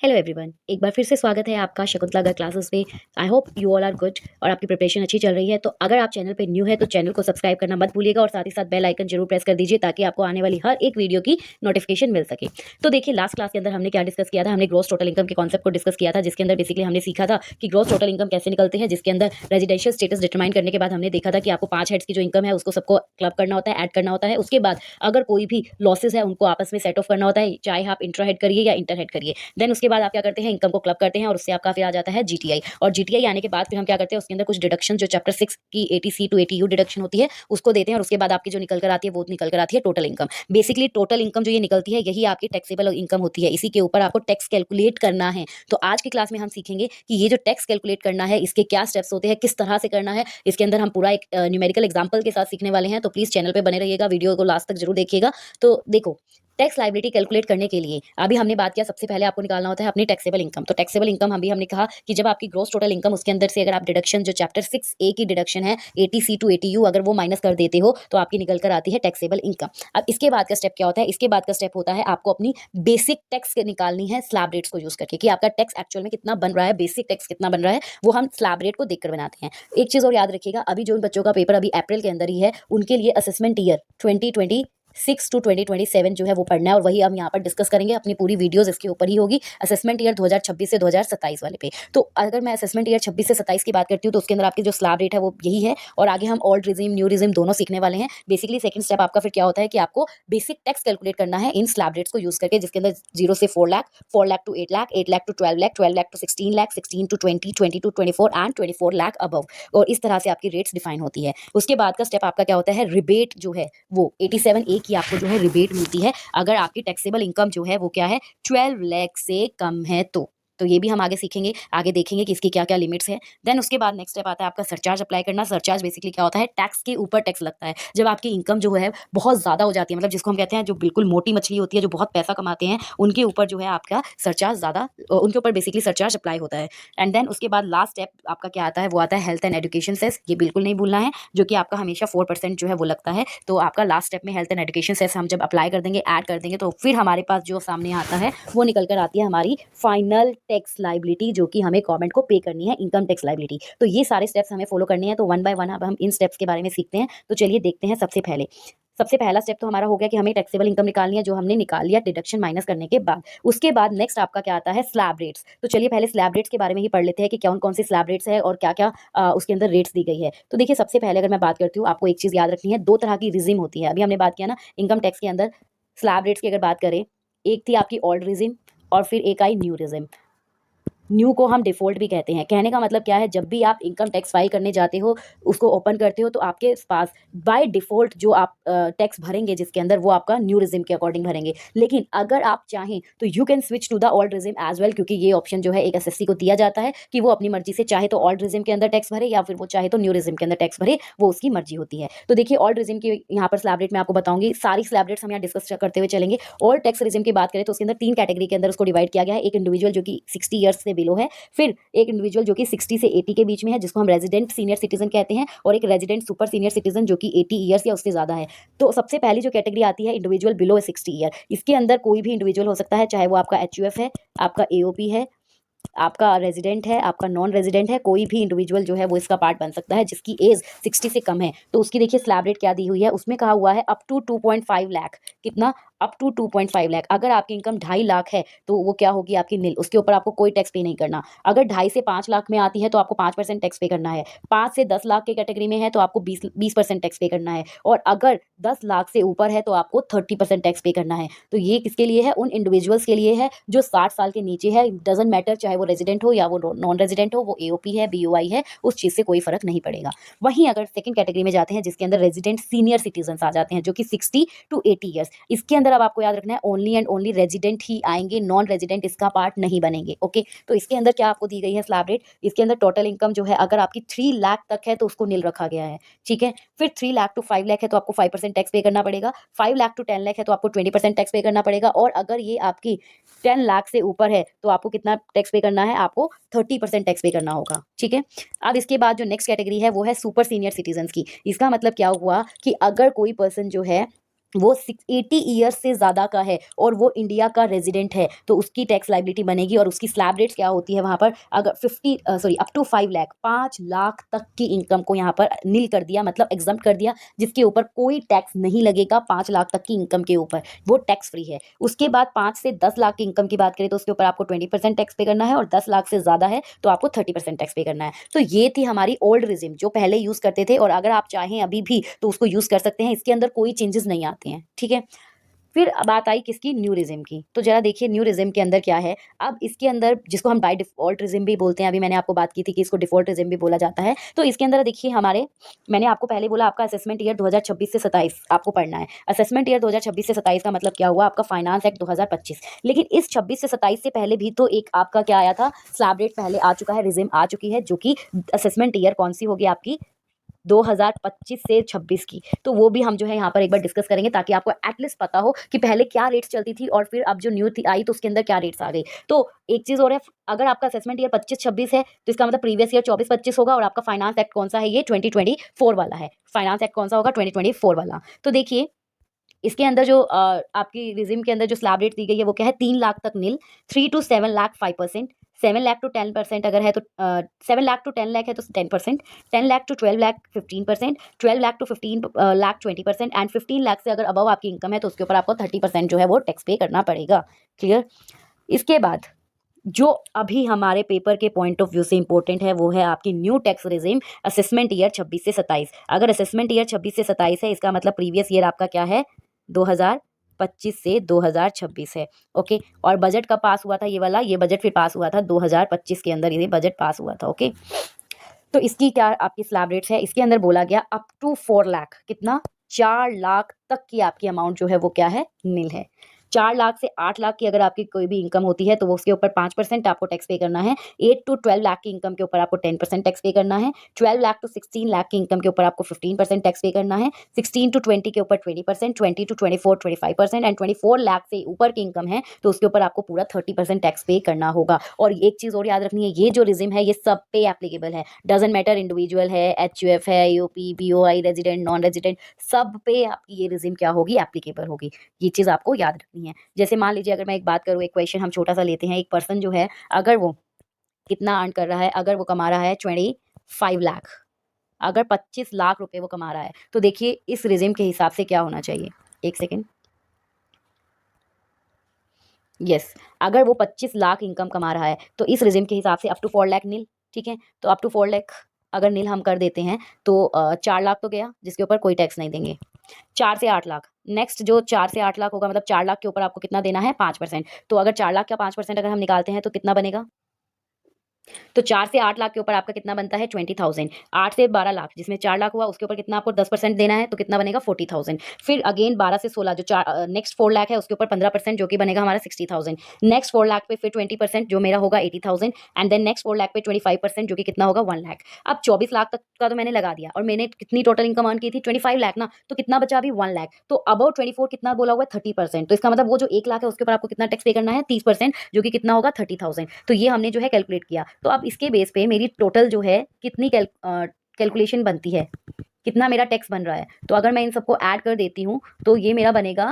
Hello everyone, एक बार फिर से स्वागत है आपका शकुंतला गर्ग क्लासेस पे। I hope you all are good और आपकी प्रिपरेशन अच्छी चल रही है। तो अगर आप चैनल पे न्यू है तो चैनल को सब्सक्राइब करना मत भूलिएगा और साथ ही साथ बेल आइकन जरूर प्रेस कर दीजिए ताकि आपको आने वाली हर एक वीडियो की नोटिफिकेशन मिल सके। तो देखिए, लास्ट क्लास के अंदर हमने क्या डिस्कस किया था। हमने ग्रॉस टोटल इनकम के कॉन्सेप्ट को डिस्कस किया था, जिसके अंदर बेसिकली हमने सीखा था कि ग्रॉस टोटल इनकम कैसे निकलते हैं, जिसके अंदर रेजिडेंशियल स्टेटस डिटरमाइन करने के बाद हमने देखा था कि आपको 5 हेड्स की जो इनकम है उसको सबको क्लब करना होता है, ऐड करना होता है। उसके बाद अगर कोई भी लॉसेज है उनको आपस में सेट ऑफ करना होता है, चाहे आप इंट्रा हेड करिए या इंटर हेड करिए। देन उसके बाद आप क्या करते हैं, इनकम को क्लब करते हैं और उससे आपका फिर आ जाता है जीटीआई। और जीटीआई आने के बाद फिर हम क्या करते हैं, उसके अंदर कुछ डिडक्शन जो चैप्टर 6 की एटीसी टू एटीयू डिडक्शन होती है उसको देते हैं और उसके बाद आपकी जो निकल कर आती है वो निकल कर आती है total income. Basically total income जो ये निकलती है यही आपकी टैक्सेबल इनकम होती है। इसी के ऊपर आपको टैक्स कैलकुलेट करना है। तो आज की क्लास में हम सीखेंगे कि ये जो टैक्स कैलकुलेट करना है इसके क्या स्टेप्स होते हैं, किस तरह से करना है। इसके अंदर हम पूरा एक न्यूमेरिकल एग्जांपल के साथ सीखने वाले हैं। तो प्लीज चैनल पे बने रहिएगा, वीडियो को लास्ट तक जरूर देखिएगा। तो देखो, टैक्स लायबिलिटी कैलकुलेट करने के लिए अभी हमने बात किया, सबसे पहले आपको निकालना होता है अपनी टैक्सेबल इनकम। तो टैक्सेबल इनकम हमने कहा कि जब आपकी ग्रॉस टोटल इनकम उसके अंदर से अगर आप डिडक्शन जो चैप्टर 6A की डिडक्शन है एटीसी टू एटीयू अगर वो माइनस कर देते हो तो आपकी निकल कर आती है टैक्सेबल इनकम। अब इसके बाद का स्टेप क्या होता है, इसके बाद का स्टेप होता है आपको अपनी बेसिक टैक्स निकालनी है स्लैब रेट्स को यूज करके कि आपका टैक्स एक्चुअल में कितना बन रहा है, बेसिक टैक्स कितना बन रहा है, वो हम स्लैब रेट को देखकर बनाते हैं। एक चीज और याद रखिएगा, अभी जो बच्चों का पेपर अभी अप्रैल के अंदर ही है उनके लिए असेसमेंट ईयर 2026 टू 2027 जो है वो पढ़ना है और वही हम यहाँ पर डिस्कस करेंगे। अपनी पूरी वीडियोस इसके ऊपर ही होगी, असेसमेंट ईयर 2026 से 2027 वाले पे। तो अगर मैं असेसमेंट ईयर 26 से 27 की बात करती हूँ तो उसके अंदर आपकी जो स्लैब रेट है वो यही है और आगे हम ओल्ड रिजिम न्यू रिजिम दोनों सीखने वाले हैं। बेसिकली सेकंड स्टेप आपका फिर क्या होता है कि आपको बेसिक टैक्स कैलकुलेट करना है इन स्लैब रेट्स को यूज करके, जिसके अंदर 0 से 4 lakh, 4 lakh to 8 lakh, 8 lakh to 12 lakh, 12 lakh to 16 lakh, 16 to 20, 20 to 24 and 24 lakh above. और इस तरह से आपकी रेट्स डिफाइन होती है। उसके बाद का स्टेप आपका क्या होता है, रिबेट जो है वो 87A की आपको जो है रिबेट मिलती है अगर आपकी टैक्सेबल इनकम जो है वो क्या है 12 लाख से कम है। तो ये भी हम आगे सीखेंगे, आगे देखेंगे कि इसकी क्या क्या लिमिट्स है। देन उसके बाद नेक्स्ट स्टेप आता है आपका सरचार्ज अप्लाई करना। सरचार्ज बेसिकली क्या होता है, टैक्स के ऊपर टैक्स लगता है जब आपकी इनकम जो है बहुत ज्यादा हो जाती है, मतलब जिसको हम कहते हैं जो बिल्कुल मोटी मछली होती है, जो बहुत पैसा कमाते हैं उनके ऊपर जो है आपका सरचार्ज ज्यादा, उनके ऊपर बेसिकली सरचार्ज अप्लाई होता है। एंड देन उसके बाद लास्ट स्टेप आपका क्या आता है, वो आता है हेल्थ एंड एजुकेशन सेस। ये बिल्कुल नहीं भूलना है, जो कि आपका हमेशा 4% जो है वो लगता है। तो आपका लास्ट स्टेप में हेल्थ एंड एजुकेशन सेस हम जब अप्लाई कर देंगे, ऐड कर देंगे, तो फिर हमारे पास जो सामने आता है वो निकल कर आती है हमारी फाइनल टैक्स लाइबिलिटी, जो कि हमें गवर्नमेंट को पे करनी है, इनकम टैक्स लाइबिलिटी। तो ये सारे स्टेप्स हमें फॉलो करने हैं। तो वन बाय वन अब हम इन स्टेप्स के बारे में सीखते हैं। तो चलिए देखते हैं। सबसे पहला स्टेप तो हमारा हो गया कि हमें टैक्सेबल इनकम निकालनी है, जो हमने निकाल लिया डिडक्शन माइनस करने के बाद। उसके बाद नेक्स्ट आपका क्या आता है, स्लैब रेट्स। तो चलिए पहले स्लैब रेट्स के बारे में ही पढ़ लेते हैं कि कौन कौन सी स्लैब रेट्स है और क्या क्या उसके अंदर रेट्स दी गई है। तो देखिए, सबसे पहले अगर मैं बात करती हूँ, आपको एक चीज याद रखनी है, दो तरह की रिजिम होती है। अभी हमने बात किया ना इनकम टैक्स के अंदर स्लैब रेट्स की अगर बात करें, एक थी आपकी ओल्ड रिजिम और फिर एक आई न्यू रिजिम। न्यू को हम डिफॉल्ट भी कहते हैं। कहने का मतलब क्या है, जब भी आप इनकम टैक्स फाइल करने जाते हो, उसको ओपन करते हो, तो आपके पास बाय डिफॉल्ट जो आप टैक्स भरेंगे जिसके अंदर, वो आपका न्यू रिजिम के अकॉर्डिंग भरेंगे। लेकिन अगर आप चाहें तो you can switch to the old regime as well, क्योंकि ये ऑप्शन जो है एक एसएससी को दिया जाता है कि वो अपनी मर्जी से चाहे तो ओल्ड रिजिम के अंदर टैक्स भरे या फिर वो चाहे तो न्यू रिजिम के अंदर टैक्स भरे, वो उसकी मर्जी होती है। तो देखिए, ओल्ड रिजिम की यहाँ पर स्लैब रेट मैं आपको बताऊंगी, सारी स्लैब रेट्स हम यहाँ डिस्कस करते हुए चलेंगे। ओल्ड टैक्स रिजिम की बात करें तो उसके अंदर 3 कैटेगरी के अंदर उसको डिवाइड किया गया है। एक इंडिविजुअल जो कि 60 ईयर्स से बिलो है, फिर एक इंडिविजुअल जो कि 60 से 80 के बीच में है, जिसको हम रेजिडेंट सीनियर सिटीजन कहते हैं, और एक रेजिडेंट सुपर सीनियर सिटीजन जो कि 80 ईयर्स या उससे ज्यादा है। तो सबसे पहली जो कैटेगरी आती है इंडिविजुअल बिलो 60 ईयर। इसके अंदर कोई भी इंडिविजुअल हो सकता है, चाहे वो आपका एचयूएफ है, आपका एओपी है, आपका रेजिडेंट है, आपका नॉन रेजिडेंट है, कोई भी इंडिविजुअल जो है वो इसका पार्ट बन सकता है जिसकी एज 60 से कम है। तो उसकी देखिए स्लैब रेट क्या दी हुई है, उसमें कहा हुआ है अप टू 2.5 लाख। कितना? Up to 2.5 lakh. अगर आपकी इनकम 2.5 लाख है तो वो क्या होगी आपकी नील, उसके ऊपर आपको कोई टैक्स पे नहीं करना। अगर 2.5 से 5 लाख में आती है तो आपको 5% टैक्स पे करना है। 5 से 10 लाख की कैटेगरी में है तो आपको 20% टैक्स पे करना है। और अगर 10 लाख से ऊपर है तो आपको 30% टैक्स पे करना है। तो ये किसके लिए है? उन इंडिविजुअल्स के लिए है जो 60 साल के नीचे है। डजेंट मैटर चाहे वो रेजिडेंट हो या वो नॉन रेजिडेंट हो, वो एओपी है, बीओआई है, उस चीज से कोई फर्क नहीं पड़ेगा। वहीं अगर सेकंड कैटेगरी में जाते हैं जिसके अंदर रेजिडेंट सीनियर सिटीजन आ जाते हैं, जो कि 60 टू 80 ईयर्स, इसके अंदर अब आपको याद रखना है ओनली एंड ओनली रेजिडेंट ही आएंगे, नॉन रेजिडेंट इसका पार्ट नहीं बनेंगे। ओके, तो इसके अंदर क्या आपको दी गई है स्लैब रेट, इसके अंदर टोटल इनकम जो है अगर आपकी 3 लाख तक है तो उसको नील रखा गया है। ठीक है, फिर 3 लाख टू 5 लाख है तो आपको 5% टैक्स पे करना पड़ेगा। 5 लाख टू 10 लाख है तो आपको 20% टैक्स पे करना पड़ेगा। और अगर ये आपकी 10 लाख से ऊपर है तो आपको कितना टैक्स पे करना है? आपको 30% टैक्स पे करना होगा। ठीक है, अब इसके बाद जो नेक्स्ट कैटेगरी है वो है सुपर सीनियर सिटीजन की। इसका मतलब क्या हुआ कि अगर कोई पर्सन जो है वो 80 ईयर्स से ज़्यादा का है और वो इंडिया का रेजिडेंट है, तो उसकी टैक्स लाइबिलिटी बनेगी। और उसकी स्लैब रेट्स क्या होती है वहाँ पर, अगर 50 अप टू 5 लाख 5 लाख तक की इनकम को यहाँ पर नील कर दिया, मतलब एग्जम्प्ट कर दिया, जिसके ऊपर कोई टैक्स नहीं लगेगा। 5 लाख तक की इनकम के ऊपर वो टैक्स फ्री है। उसके बाद 5 से 10 लाख की इनकम की बात करें तो उसके ऊपर आपको 20% टैक्स पे करना है, और 10 लाख से ज़्यादा है तो आपको 30% टैक्स पे करना है। तो ये थी हमारी ओल्ड रिजिम जो पहले यूज़ करते थे, और अगर आप चाहें अभी भी तो उसको यूज़ कर सकते हैं। इसके अंदर कोई चेंजेस नहीं आते हैं, ठीक है। फिर बात आई किसकी, न्यू रिजिम की। तो जरा देखिए न्यू रिजिम के अंदर क्या है। अब इसके अंदर जिसको हम बाय डिफॉल्ट रिजिम भी बोलते हैं, अभी मैंने आपको बात की थी कि इसको डिफॉल्ट रिजिम भी बोला जाता है। तो इसके अंदर देखिए हमारे, मैंने आपको पहले बोला आपका असेसमेंट ईयर 2026 से 27 आपको पढ़ना है। असेसमेंट ईयर 2026 से 27 का मतलब क्या हुआ, आपका फाइनेंस एक्ट 2025। लेकिन इस 26 से 27 से पहले भी तो एक आपका क्या आया था, स्लैब रेट पहले आ चुका है, रिजिम आ चुकी है, जो कि असेसमेंट ईयर कौन सी होगी आपकी, 2025 से 26 की। तो वो भी हम जो है यहाँ पर एक बार डिस्कस करेंगे, ताकि आपको एटलीस्ट पता हो कि पहले क्या रेट्स चलती थी और फिर अब जो न्यू थी आई तो उसके अंदर क्या रेट्स आ गई। तो एक चीज़ और है, अगर आपका असेसमेंट ईयर 25-26 है तो इसका मतलब प्रीवियस ईयर 24-25 होगा, और आपका फाइनेंस एक्ट कौन सा है, ये 2024 वाला है। फाइनेंस एक्ट कौन सा होगा, 2024 वाला। तो देखिए इसके अंदर जो आपकी रिजिम के अंदर जो स्लैब रेट दी गई है वो क्या है, 3 लाख तक नील, 3 टू 7 लाख 5%, 7 लाख टू 10% अगर है तो 7 लाख टू 10 लाख है तो 10%, 10 lakh to 12 lakh 15%, 12 lakh to 15 lakh 20%, and 15 lakh से अगर अबव आपकी इनकम है तो उसके ऊपर आपको 30% जो है वो टैक्स पे करना पड़ेगा। क्लियर। इसके बाद जो अभी हमारे पेपर के पॉइंट ऑफ व्यू से इंपॉर्टेंट है वो है आपकी new tax regime assessment year 26 से 27। अगर असेसमेंट ईयर 26 से 27 है, इसका मतलब प्रीवियस ईयर आपका क्या है, 2025 से 2026 है। ओके। और बजट कब पास हुआ था, ये वाला, ये बजट फिर पास हुआ था 2025 के अंदर, ये बजट पास हुआ था। ओके। तो इसकी क्या आपकी स्लैब रेट्स है, इसके अंदर बोला गया अप टू 4 लाख, कितना, 4 लाख तक की आपकी अमाउंट जो है वो क्या है, नील है। 4 लाख से 8 लाख की अगर आपकी कोई भी इनकम होती है तो वो उसके ऊपर 5% आपको टैक्स पे करना है। 8 टू 12 लाख की इनकम के ऊपर आपको 10% टैक्स पे करना है। 12 लाख टू 16 लाख की इनकम के ऊपर आपको 15% टैक्स पे करना है। 16 टू 20 के ऊपर 20%, 20 टू 24 25%, एंड 24 लाख से ऊपर की इनकम है तो उसके ऊपर आपको पूरा 30% टैक्स पे करना होगा। और एक चीज़ और याद रखनी है, ये जो रिजिम है ये सब पे एप्लीकेबल है, डजेंट मैटर इंडिविजुअल है, एचयूएफ है, UP, BOI, resident, non resident, सब पे आपकी ये रिजिम क्या होगी, एप्लीकेबल होगी। ये चीज़ आपको याद रखनी है। जैसे मान लीजिए अगर मैं एक बात करूँ, एक क्वेश्चन हम छोटा सा लेते हैं, एक पर्सन जो है अगर वो कितना अर्न कर रहा है, अगर वो कमा रहा है 25 लाख, अगर 25 लाख रुपए वो कमा रहा है, तो देखिए इस रिजिम के हिसाब से क्या होना चाहिए, एक सेकेंड। यस, अगर वो 25 लाख इनकम कमा रहा है तो इस रिजिम के हिसाब से अप टू 4 लाख नील, ठीक है। तो अप टू 4 लाख अगर नील हम कर देते हैं तो 4 लाख तो गया जिसके ऊपर कोई टैक्स नहीं देंगे। 4 से 8 लाख, नेक्स्ट जो 4 से 8 लाख होगा, मतलब 4 लाख के ऊपर आपको कितना देना है, 5%। तो अगर 4 लाख का 5% अगर हम निकालते हैं तो कितना बनेगा, तो 4 से 8 लाख के ऊपर आपका कितना बनता है, 20,000। 8 से 12 लाख जिसमें 4 लाख हुआ उसके ऊपर कितना आपको 10% देना है, तो कितना बनेगा 40,000। फिर अगेन 12 से 16 जो नेक्स्ट 4 लाख है उसके ऊपर 15% जो कि बनेगा हमारा 60,000। नेक्स्ट 4 लाख पे फिर 20% जो मेरा होगा 80,000, एंड देन नेक्स्ट 4 लाख पे 25% जो कि कितना होगा 1 लाख। अब 24 लाख तक का तो मैंने लगा दिया, और मैंने कितनी टोटल इनकम अर्न की थी 25 लाख ना, तो कितना बचा अभी 1 लाख। तो अबाउट 24 कितना बोला हुआ है 30%, तो इसका मतलब वो जो 1 लाख है उसके ऊपर आपको कितना टैक्स पे करना है, 30%, जो कि कितना होगा 30,000। तो ये हमने जो है कैलकुलेट किया। तो अब इसके बेस पे मेरी टोटल जो है कितनी कैलकुलेशन बनती है, कितना मेरा टैक्स बन रहा है। तो अगर मैं इन सबको ऐड कर देती हूँ तो ये मेरा बनेगा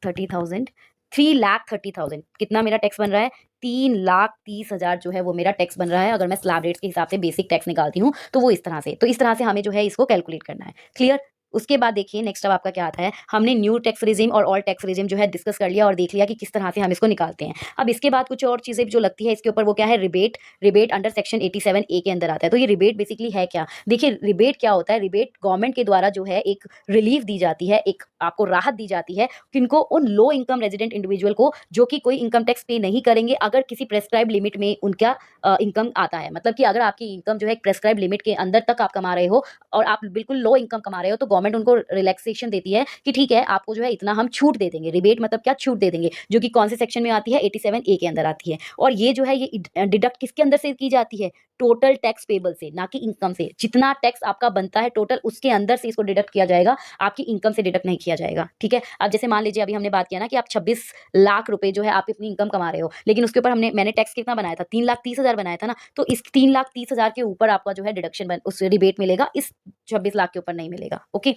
30,000, 3,30,000, कितना मेरा टैक्स बन रहा है, 3,30,000 जो है वो मेरा टैक्स बन रहा है। अगर मैं स्लैब रेट्स के हिसाब से बेसिक टैक्स निकालती हूँ तो वो इस तरह से, तो इस तरह से हमें जो है इसको कैलकुलेट करना है। क्लियर। उसके बाद देखिए नेक्स्ट अब आपका क्या आता है, हमने न्यू टैक्स रिजिम और ऑल टैक्स रिजिम जो है डिस्कस कर लिया और देख लिया कि किस तरह से हम इसको निकालते हैं। अब इसके बाद कुछ और चीज़ें जो लगती है इसके ऊपर, वो क्या है, rebate. Rebate under section 87A के अंदर आता है। तो ये रिबेट बेसिकली है क्या, देखिए रिबेट क्या होता है, रिबेट गवर्नमेंट के द्वारा जो है एक रिलीफ दी जाती है, एक आपको राहत दी जाती है किनको, उन लो इनकम रेजिडेंट इंडिविजुअल को जो कि कोई इनकम टैक्स पे नहीं करेंगे अगर किसी प्रेस्क्राइब लिमिट में उनका इनकम आता है। मतलब कि अगर आपकी इनकम जो है एक प्रेस्क्राइब लिमिट के अंदर तक आप कमा रहे हो और आप बिल्कुल लो इनकम कमा रहे हो, तो गवर्नमेंट उनको रिलैक्सेशन देती है कि ठीक है आपको जो है इतना हम छूट दे देंगे। रिबेट मतलब क्या, छूट दे देंगे, जो कि कौन से सेक्शन में आती है, 87A के अंदर आती है। और ये जो है ये डिडक्ट किसके अंदर से की जाती है, टोटल टैक्स पेबल से, ना कि इनकम से। जितना टैक्स आपका बनता है टोटल उसके अंदर से इसको डिडक्ट किया जाएगा, आपकी इनकम से डिडक्ट नहीं किया जाएगा। ठीक है। अब जैसे मान लीजिए अभी हमने बात किया ना कि आप 26 लाख रुपए जो है आप अपनी इनकम कमा रहे हो, लेकिन उसके ऊपर मैंने टैक्स कितना बनाया था, 3,30,000 बनाया था ना, तो इस 3,30,000 के ऊपर आपका जो है डिडक्शन उस रिबेट मिलेगा, इस 26 लाख के ऊपर नहीं मिलेगा। ओके।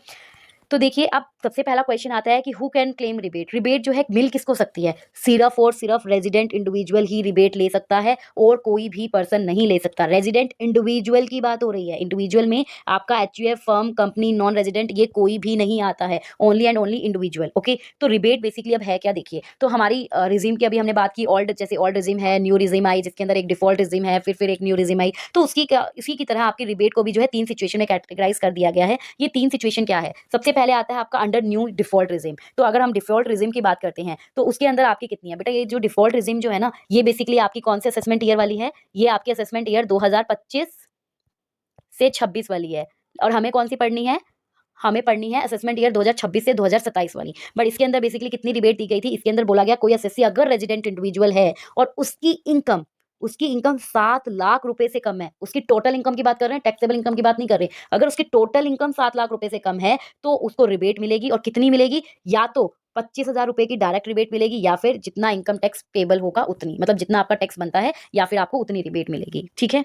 तो देखिए अब सबसे पहला क्वेश्चन आता है कि who can claim rebate. Rebate जो है मिल किसको सकती है, सिर्फ और सिर्फ रेजिडेंट इंडिविजुअल ही रिबेट ले सकता है और कोई भी पर्सन नहीं ले सकता। रेजिडेंट इंडिविजुअल की बात हो रही है, इंडिविजुअल में आपका HUF, firm, company, non resident ये कोई भी नहीं आता है, only and only individual. Okay, तो रिबेट बेसिकली अब है क्या देखिए। तो हमारी रिजीम की अभी हमने बात की, ओल्ड जैसे ओल्ड रिजीम है, न्यू रिजीम आई जिसके अंदर एक डिफॉल्ट रिजीम है, फिर एक न्यू रिजीम आई। तो उसकी इसी की तरह आपकी रिबेट को भी जो है 3 सिचुएशन में कैटेगराइज कर दिया गया है। ये 3 सिचुएशन क्या है, सबसे पहले आता है आपका अंडर न्यू डिफॉल्ट रिजीम। तो अगर हम डिफॉल्ट रिजीम की बात करते हैं तो उसके अंदर आपकी कितनी है बेटा, ये जो डिफॉल्ट रिजीम जो है ना, ये बेसिकली आपकी कौन से असेसमेंट ईयर वाली है, ये आपकी असेसमेंट ईयर 2025 से 26 वाली है। और हमें कौन सी पढ़नी है, हमें पढ़नी है असेसमेंट ईयर 2026 से 2027 वाली। बट इसके अंदर बेसिकली कितनी रिबेट दी गई थी, इसके अंदर बोला गया कोई एसएससी अगर रेजिडेंट इंडिविजुअल है और उसकी इनकम 7 लाख रुपए से कम है, उसकी टोटल इनकम की बात कर रहे हैं, टैक्सेबल इनकम की बात नहीं कर रहे, अगर उसकी टोटल इनकम 7 लाख रुपए से कम है तो उसको रिबेट मिलेगी। और कितनी मिलेगी, या तो 25,000 रुपए की डायरेक्ट रिबेट मिलेगी या फिर जितना इनकम टैक्स पेबल होगा उतनी, मतलब जितना आपका टैक्स बनता है या फिर आपको उतनी रिबेट मिलेगी। ठीक है,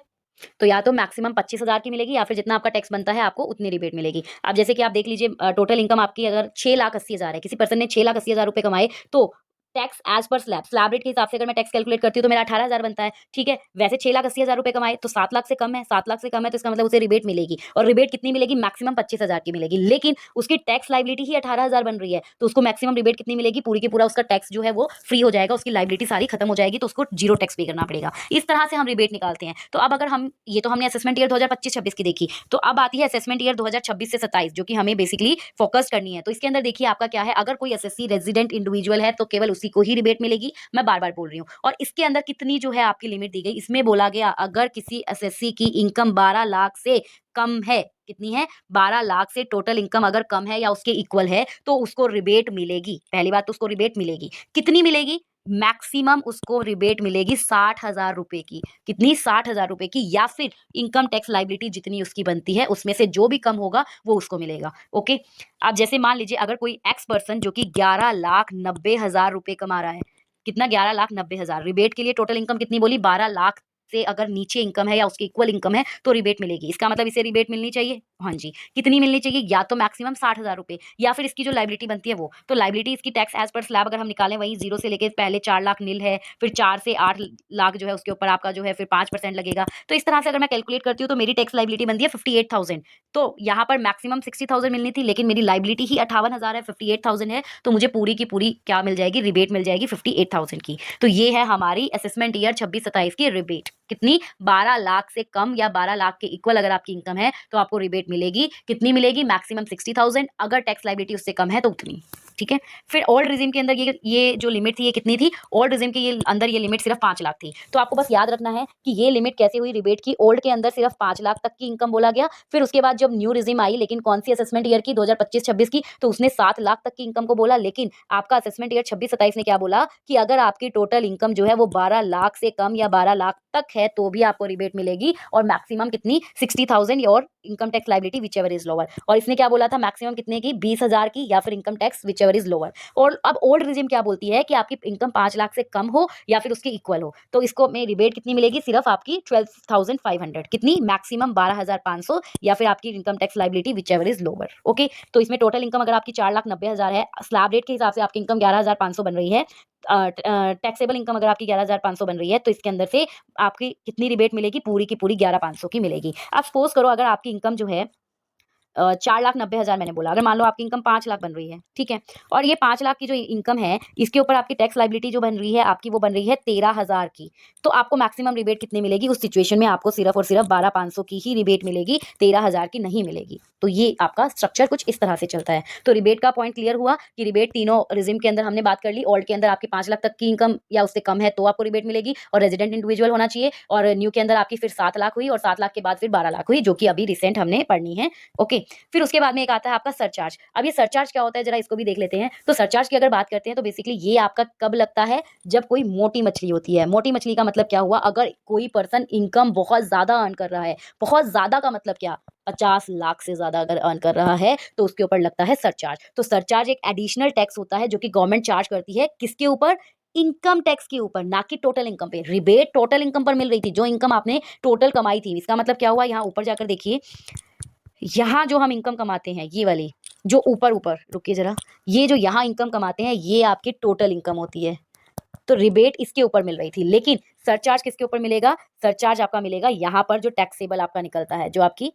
तो या तो मैक्सिमम 25,000 की मिलेगी या फिर जितना आपका टैक्स बनता है आपको उतनी रिबेट मिलेगी। अब जैसे कि आप देख लीजिए टोटल इनकम आपकी अगर 6,80,000 है, किसी पर्सन ने 6,80,000 रुपए कमाए, तो tax as per slab rate के हिसाब से अगर मैं टैक्स कैलकुलेट करती हूँ तो मेरा 18,000 बनता है। ठीक है, वैसे 6,80,000 रुपए कमाए तो 7 लाख से कम है, 7 लाख से कम है तो इसका मतलब उसे रिबेट मिलेगी। और रिबेट कितनी मिलेगी, मैक्सिमम 25,000 की मिलेगी, लेकिन उसकी टैक्स लाइबिलिटी ही 18,000 बन रही है, तो उसको मैक्सिमम रिबेट कितनी मिलेगी, पूरी की पूरा उसका टैक्स जो है वो फ्री हो जाएगा, उसकी लाइबिलिटी सारी खत्म हो जाएगी, तो उसको जीरो टैक्स पे करना पड़ेगा। इस तरह से हम रिबेट निकालते हैं। तो अब अगर हम, ये तो हमने असेसमेंट ईयर 2025-26 की देखी, तो अब आती है असेसमेंट ईयर 2026 से 27 जो कि हमें बेसिकली फोकस करनी है। तो इसके अंदर देखिए आपका क्या है, अगर कोई एसएससी रेजिडेंट इंडिविजुअल है तो केवल उसी को ही रिबेट मिलेगी, मैं बार बार बोल रही हूँ। और इसके अंदर कितनी जो है आपकी लिमिट दी गई, इसमें बोला गया अगर किसी एसएससी की इनकम 12 लाख से कम है, कितनी है, 12 लाख से टोटल इनकम अगर कम है या उसके इक्वल है तो उसको रिबेट मिलेगी। पहली बात तो उसको रिबेट मिलेगी, कितनी मिलेगी, मैक्सिमम उसको रिबेट मिलेगी 60,000 रुपए की। कितनी, 60,000 रुपए की, या फिर इनकम टैक्स लाइबिलिटी जितनी उसकी बनती है उसमें से जो भी कम होगा वो उसको मिलेगा। ओके, अब जैसे मान लीजिए अगर कोई एक्स पर्सन जो कि 11,90,000 रुपए कमा रहा है, कितना, 11,90,000, रिबेट के लिए टोटल इनकम कितनी बोली, 12 लाख से अगर नीचे इनकम है या उसकी इक्वल इनकम है तो रिबेट मिलेगी। इसका मतलब इसे रिबेट मिलनी चाहिए, हाँ जी, कितनी मिलनी चाहिए, या तो मैक्सिमम 60,000 रुपए, या फिर इसकी जो लाइबिलिटी बनती है वो, तो लाइबिलिटी इसकी टैक्स एज पर स्लैब अगर हम निकालें वही 0 से लेके पहले 4 लाख नील है, फिर 4 से 8 लाख जो है उसके ऊपर आपका जो है फिर 5% लगेगा। तो इस तरह से अगर मैं कैलकुलेट करती हूँ तो मेरी टैक्स लाइबिलिटी बनती है 58,000। तो यहाँ पर मैक्सिमम 60,000 मिलनी थी, लेकिन मेरी लाइबिलिटी ही 58,000 है, 58,000 है, तो मुझे पूरी की पूरी क्या मिल जाएगी, रिबेट मिल जाएगी 58,000 की। तो ये है हमारी असेसमेंट ईयर 26-27 की रिबेट। कितनी, 12 लाख से कम या 12 लाख के इक्वल अगर आपकी इनकम है तो आपको रिबेट मिलेगी। कितनी मिलेगी, मैक्सिमम 60,000, अगर टैक्स लाइबिलिटी उससे कम है तो उतनी। ठीक है, फिर ओल्ड रिजीम के अंदर ये जो लिमिट थी ये कितनी थी, ओल्ड रिजीम के ये अंदर ये लिमिट सिर्फ 5 लाख थी। तो आपको बस याद रखना है कि ये लिमिट कैसे हुई रिबेट की, ओल्ड के अंदर सिर्फ 5 लाख तक की इनकम बोला गया, फिर उसके बाद जब न्यू रिजीम आई, लेकिन कौन सी असेसमेंट ईयर की, 2025-26 की, तो उसने 7 लाख तक की इनकम को बोला, लेकिन आपका असेसमेंट ईयर 26-27 ने क्या बोला कि अगर आपकी टोटल इनकम जो है वो 12 लाख से कम या 12 लाख तक है तो भी आपको रिबेट मिलेगी, और मैक्सिमम कितनी, 60,000 और income tax liability which ever is lower. और इसने क्या बोला था, मैक्सिमम कितने की, 20,000 की, या फिर income tax which ever is lower. और अब ओल्ड रिजीम क्या बोलती है कि आपकी इनकम 5 लाख से कम हो या फिर उसके इक्वल हो, तो इसको में रिबेट कितनी मिलेगी, सिर्फ आपकी 12,500, कितनी, मैक्सिमम 12,500, या फिर आपकी income tax liability which ever is lower. Okay, तो इसमें टोटल इनकम अगर आपकी 4,90,000 है, स्लैब रेट के हिसाब से आपकी इनकम 11,500 बन रही है, टैक्सेबल इनकम अगर आपकी 11,500 बन रही है, तो इसके अंदर से आपकी कितनी रिबेट मिलेगी, पूरी की पूरी 11,500 की मिलेगी। अब सपोज करो अगर आपकी इनकम जो है 4,90,000 मैंने बोला, अगर मान लो आपकी इनकम 5 लाख बन रही है, ठीक है, और ये 5 लाख की जो इनकम है इसके ऊपर आपकी टैक्स लाइबिलिटी जो बन रही है आपकी, वो बन रही है 13,000 की, तो आपको मैक्सिमम रिबेट कितनी मिलेगी, उस सिचुएशन में आपको सिर्फ और सिर्फ 12,500 की ही रिबेट मिलेगी, 13,000 की नहीं मिलेगी। तो ये आपका स्ट्रक्चर कुछ इस तरह से चलता है। तो रिबेट का पॉइंट क्लियर हुआ कि रिबेट तीनों रिजिम के अंदर हमने बात कर ली। ओल्ड के अंदर आपकी 5 लाख तक की इनकम या उससे कम है तो आपको रिबेट मिलेगी, और रेजिडेंट इंडिविजुअल होना चाहिए, और न्यू के अंदर आपकी फिर 7 लाख हुई, और 7 लाख के बाद फिर 12 लाख हुई, जो कि अभी रिसेंट हमने पढ़नी है। ओके, फिर उसके बाद में एक आता है आपका सरचार्ज। अब ये सरचार्ज क्या होता है, जरा इसको भी देख लेते हैं। तो सरचार्ज की अगर बात करते हैं तो बेसिकली ये आपका कब लगता है, जब कोई मोटी मछली होती है। मोटी मछली का मतलब क्या हुआ, अगर कोई पर्सन इनकम बहुत ज्यादा अर्न कर रहा है, बहुत ज्यादा का मतलब क्या, 50 लाख से ज्यादा अगर अर्न कर रहा है तो उसके ऊपर लगता है सरचार्ज। तो सरचार्ज एक एडिशनल टैक्स होता है जो कि गवर्नमेंट चार्ज करती है, किसके ऊपर, इनकम टैक्स के ऊपर, ना कि टोटल इनकम पे। रिबेट टोटल इनकम पर मिल रही थी, जो इनकम आपने टोटल कमाई थी। इसका मतलब क्या हुआ, यहाँ ऊपर जाकर देखिए, यहाँ जो हम इनकम कमाते हैं, ये वाली जो ऊपर ऊपर, रुकिए जरा, ये जो यहाँ इनकम कमाते हैं ये आपकी टोटल इनकम होती है। तो रिबेट इसके ऊपर मिल रही थी, लेकिन सरचार्ज किसके ऊपर मिलेगा? सरचार्ज आपका मिलेगा यहाँ पर जो टैक्सेबल आपका निकलता है, जो आपकी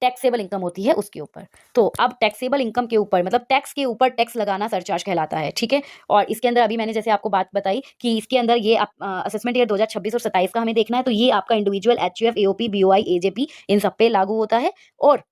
टैक्सेबल इनकम होती है उसके ऊपर। तो अब टैक्सेबल इनकम के ऊपर, मतलब टैक्स के ऊपर टैक्स लगाना सरचार्ज कहलाता है, ठीक है। और इसके अंदर अभी मैंने जैसे आपको बात बताई कि इसके अंदर ये असेसमेंट ईयर 2026 और 27 का हमें देखना है, तो ये आपका individual, HUF, AOP, BOI, AJP, इन सब पे लागू होता है। और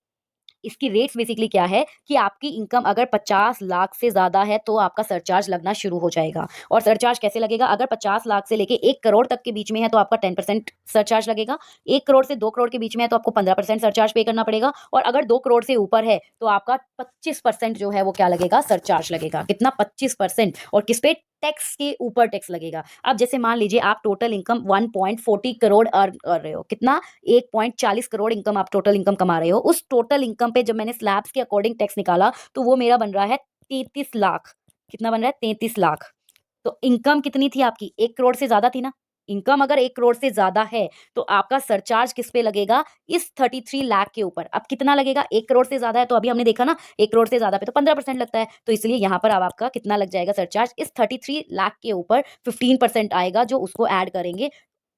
इसकी रेट्स बेसिकली क्या है कि आपकी इनकम अगर 50 लाख से ज्यादा है तो आपका सरचार्ज लगना शुरू हो जाएगा। और सरचार्ज कैसे लगेगा? अगर 50 लाख से लेके 1 करोड़ तक के बीच में है तो आपका 10% सरचार्ज लगेगा। 1 करोड़ से 2 करोड़ के बीच में है तो आपको 15% सरचार्ज पे करना पड़ेगा। और अगर 2 करोड़ से ऊपर है तो आपका 25% जो है वो क्या लगेगा? सरचार्ज लगेगा। कितना? 25%। और किस पे? टैक्स के ऊपर टैक्स लगेगा। अब जैसे मान लीजिए आप टोटल इनकम 1.40 करोड़ अर्न कर रहे हो। कितना? 1.40 करोड़ इनकम आप टोटल इनकम कमा रहे हो। उस टोटल इनकम पे जब मैंने स्लैब्स के अकॉर्डिंग टैक्स निकाला तो वो मेरा बन रहा है 33 लाख। कितना बन रहा है? 33 लाख। तो इनकम कितनी थी आपकी? 1 करोड़ से ज्यादा थी ना। इनकम अगर 1 करोड़ से ज्यादा है तो आपका सरचार्ज किस पे लगेगा? इस 33 लाख के ऊपर। अब कितना लगेगा? 1 करोड़ से ज्यादा है तो अभी हमने देखा ना, 1 करोड़ से ज्यादा पे तो 15% लगता है। तो इसलिए यहाँ पर अब आपका कितना लग जाएगा सरचार्ज? इस 33 लाख के ऊपर 15% आएगा, जो उसको ऐड करेंगे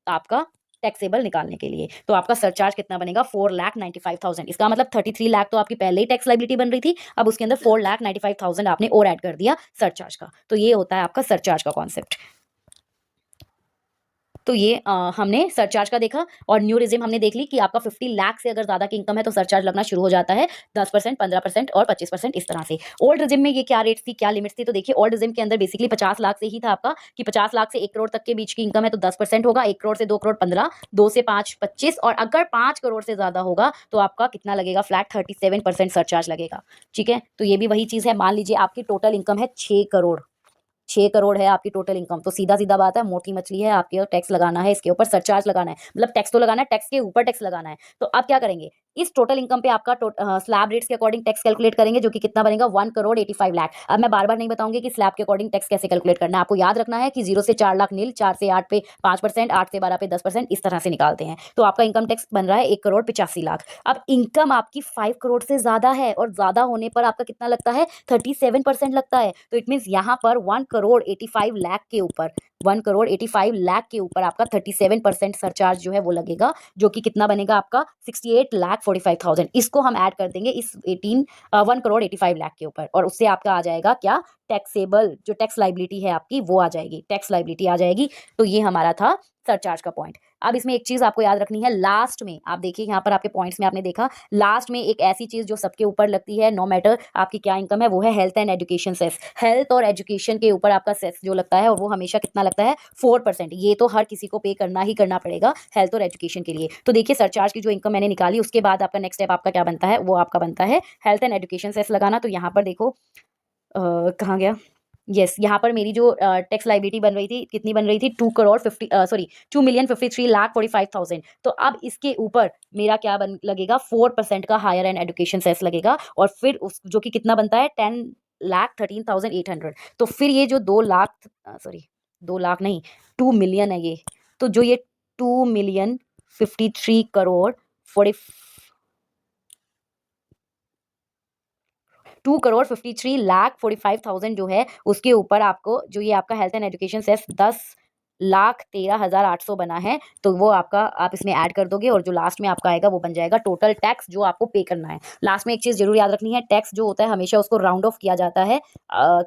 आपका टैक्सेबल निकालने के लिए। तो आपका सरचार्ज कितना बनेगा? 4,95,000। इसका मतलब 33 लाख तो आपकी पहले ही टैक्स लाइबिलिटी बन रही थी, अब उसके अंदर 4,95,000 आपने और ऐड कर दिया सरचार्ज का। तो ये होता है आपका सरचार्ज का कॉन्सेप्ट। तो ये हमने सरचार्ज का देखा। और न्यू रिजिम हमने देख ली कि आपका 50 लाख से अगर ज्यादा की इनकम है तो सरचार्ज लगना शुरू हो जाता है 10%, 15% और 25% इस तरह से। ओल्ड रिजिम में ये क्या रेट्स थी, क्या लिमिट्स थी? तो देखिए, ओल्ड रिजिम के अंदर बेसिकली 50 लाख से ही था आपका कि 50 लाख से 1 करोड़ तक के बीच की इनकम है तो 10% होगा, 1 करोड़ से 2 करोड़ 15, 2 से 5 25, और अगर 5 करोड़ से ज्यादा होगा तो आपका कितना लगेगा? फ्लैट 37% सरचार्ज लगेगा। ठीक है, तो ये भी वही चीज है। मान लीजिए आपकी टोटल इनकम है 6 करोड़, 6 करोड़ है आपकी टोटल इनकम, तो सीधा सीधा बात है, मोटी मछली है आपके, टैक्स लगाना है, इसके ऊपर सरचार्ज लगाना है। मतलब टैक्स तो लगाना है, टैक्स के ऊपर टैक्स लगाना है। तो अब क्या करेंगे? इस टोटल इनकम पे आपका स्लैब रेट्स के अकॉर्डिंग टैक्स कैलकुलेट करेंगे, जो कि कितना बनेगा? 1 करोड़ 85 लाख। अब मैं बार बार नहीं बताऊंगी कि स्लैब के अकॉर्डिंग टैक्स कैसे कैलकुलेट करना है। आपको याद रखना है कि 0 से 4 लाख नील, 4 से 8 पे 5%, 8 से 12 पे 10%, इस तरह से निकालते हैं। तो आपका इनकम टैक्स बन रहा है 1 करोड़ 85 लाख। अब इनकम आपकी 5 करोड़ से ज्यादा है, और ज्यादा होने पर आपका कितना लगता है? 37% लगता है। तो इट मीन यहाँ पर 1 करोड़ 85 लाख के ऊपर, 1 करोड़ 85 लाख के ऊपर आपका 37% सरचार्ज जो है वो लगेगा, जो कि कितना बनेगा आपका? 68 लाख 45,000। इसको हम ऐड कर देंगे इस 1 करोड़ 85 लाख के ऊपर, और उससे आपका आ जाएगा क्या? टैक्सेबल जो टैक्स लाइबिलिटी है आपकी वो आ जाएगी, टैक्स लाइबिलिटी आ जाएगी। तो ये हमारा था सरचार्ज का पॉइंट। अब इसमें एक चीज आपको याद रखनी है, लास्ट में आप देखिए यहाँ पर आपके पॉइंट्स में आपने देखा, लास्ट में एक ऐसी चीज जो सबके ऊपर लगती है, नो मैटर आपकी क्या इनकम है, वो है health and education cess. Health और एजुकेशन के ऊपर आपका सेस जो लगता है, और वो हमेशा कितना लगता है? 4%। ये तो हर किसी को पे करना ही करना पड़ेगा हेल्थ और एजुकेशन के लिए। तो देखिए, सरचार्ज की जो इनकम मैंने निकाली, उसके बाद आपका नेक्स्ट स्टेप आपका क्या बनता है? वो आपका बनता है हेल्थ एंड एजुकेशन सेस लगाना। तो यहाँ पर देखो कहाँ गया? यस, यहाँ पर मेरी जो टैक्स लाइबिलिटी बन रही थी, कितनी बन रही थी? 2,53,45,000। तो अब इसके ऊपर मेरा क्या लगेगा? 4% का हायर एंड एजुकेशन सेस लगेगा, और फिर उस जो कि कितना बनता है? 10,13,800। तो फिर ये जो 2 लाख, सॉरी 2 लाख नहीं, 2 मिलियन है ये। तो जो ये 2,53,करोड़ 2,53,45,000 जो है, उसके ऊपर आपको जो ये आपका हेल्थ एंड एजुकेशन सेस 10,13,800 बना है, तो वो आपका आप इसमें ऐड कर दोगे, और जो लास्ट में आपका आएगा वो बन जाएगा टोटल टैक्स जो आपको पे करना है। लास्ट में एक चीज जरूर याद रखनी है, टैक्स जो होता है हमेशा उसको राउंड ऑफ किया जाता है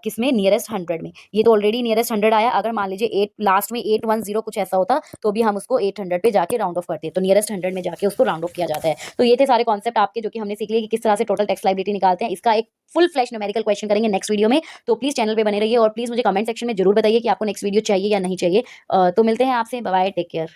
किसमें? नियरेस्ट 100 में। ये तो ऑलरेडी नियरेस्ट 100 आया। अगर मान लीजिए 8 लास्ट में 810 कुछ ऐसा होता तो भी हम उसको 800 पे जाके राउंड ऑफ करते हैं, तो नियरेस्ट 100 में जाके उसको राउंड ऑफ किया जाता है। तो ये थे सारे कॉन्सेप्ट आपके, जो कि हमने सीख लिए कि किस तरह से टोटल टैक्स लाइबिलिटी निकालते हैं। इसका एक फुल फ्लैश न्यूमेरिकल क्वेश्चन करेंगे नेक्स्ट वीडियो में। तो प्लीज चैनल पे बने रहिए, और प्लीज मुझे कमेंट सेक्शन में जरूर बताइए कि आपको नेक्स्ट वीडियो चाहिए या नहीं चाहिए। तो मिलते हैं आपसे, बाय बाय, टेक केयर।